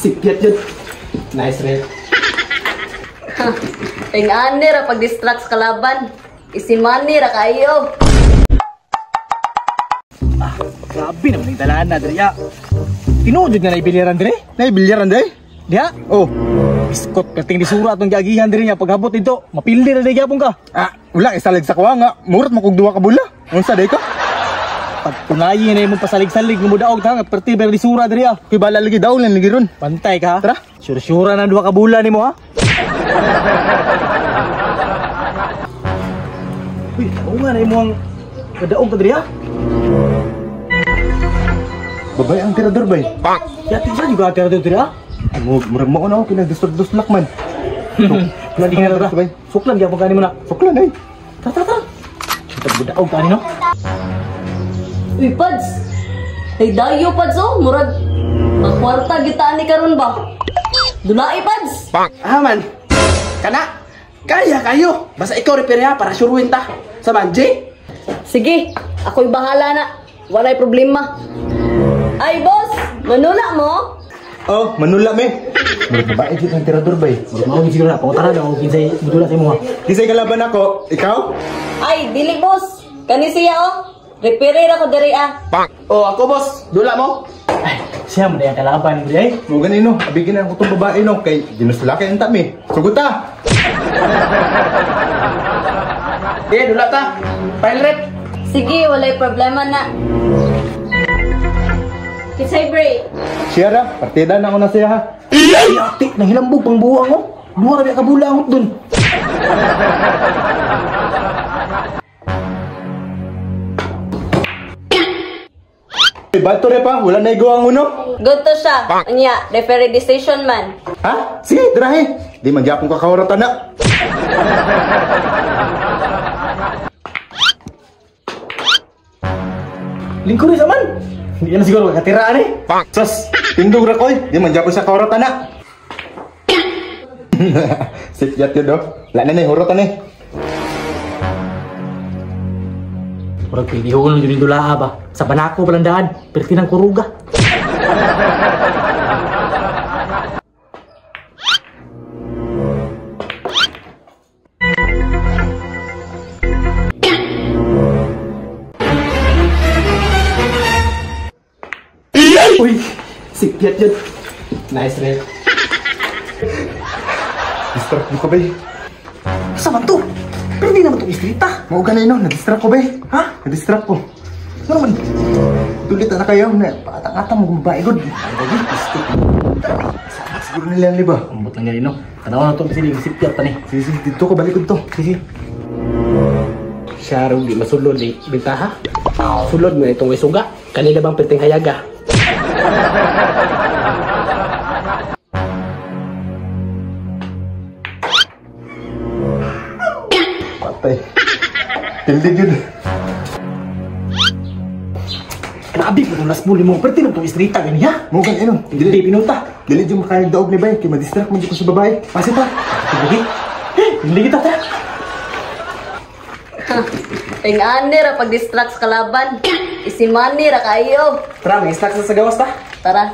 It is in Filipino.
Sikyat yun. Nice, Red. Ting-ani ra pag-distract sa kalaban. Isimani ra kayo. Grabe naman yung talaan na, Dria. Tinudod nga naibilyaran, Dre. Naibilyaran, Day? Diha? Oh. Biskot, kating disura itong gagihan, Dre niya. Paghabot ito, mapildi na day gyapon ka. Wala, isalig sa kuha nga. Murat makugduwa ka bula. Unsa, Day ka? Pagpunayin na yung pasalig-salig ng mudaog ta, nga pertiber disura, Dre. Kay bala lagi daw, lang lagi ron. Pantay ka, ha? Tara. Sure-sure na duha ka bulan ni mo, ha? Uy, oo nga na yung mga kadaog ka, Dre, ha? Babay ang tirador, bay. Yati siya juga tirador, Dre, ha? Murag mo na ako, kinag-duslak man. Lagi nga na, bay. Suklan, gyapon ka ni mo na. Suklan, ay. Tara. Kita budaog ka ni, no? Uy, Pads. Ay dayo, Pads, oh. Murag. Ang kwarta, gitaan ni karon ba? Dulai, Pads. Man. Kana. Kaya kayo. Basta ikaw repair ha para suruin ta. Sa Manji. Sige, ako'y bahala na. Walay problema. Ay, boss. Manula mo? Oh, manula, me. Murag babae dito ang tirador, bay. Mao siguro na, pangutara na ako kinsay budula sa imo, ha? Kisay kalaban ako. Ikaw? Ay, dili, boss. Kani siya, oh. Repair ako diri, ah. Oh, ako boss. Dula mo. Ay, siya mo na yung kalaban, Dre, ay. Mo ganino, abigin ako tong babae no kay ginusulakay ang tami. Suguta. Dula ta. File rep. Sige, walay problema na. Kisay break. Siya ra, partida na ako na siya ha. Ay, ate, nahilambog pang buwang, oh. Luha na ka bulangot dun. Bato re pa, wala na igawa ang uno. Good to siya. Anya, referee decision man. Ha? Sige, drahe. Di man gyapon ka kawaratan na. Lingkod rin saman. Hindi ka na siguro katiraan, eh. Sus, tindog ra koy. Di man gyapon sa kawaratan na. Sikyat yun do. Wala na huratan eh. Murag pilihon lang yun yung dulaa ba? Sa banako palandaan, perti ng kuruga. Uy. Sikyat yun. Nice, Red. Distract mo ko bay. Sa man to? Pero hindi naman itong istrita. Mao ganino, na-distract ko bay. Ha? Na-distract ko. Ano naman? Tulit na kayo na patang-atang mo babae god. Ang plastic. Sama siguro nila ang liba. Ambot lang ganino. Tanaw na itong siling sipyat pa ni. Sige, dito ko balik ko to. Sige. Siya rin di masulod di bintaha. Sulod mo na itong isuga. Kanila bang perting hayaga? Patay. Tildig yun. Grabe ko nung last bully mo. Perti na itong istrita ganiya. Mo ganino. Hindi pinunta. Dili yung makayag daog ni bay. Kaya ma-distract mo dito sa babae. Pasi pa. Hindi. Hindi kita ta. Ting-ani ra pag-distract sa kalaban. Isimani ra kayo. Tara, may stocks sa gawas ta. Tara.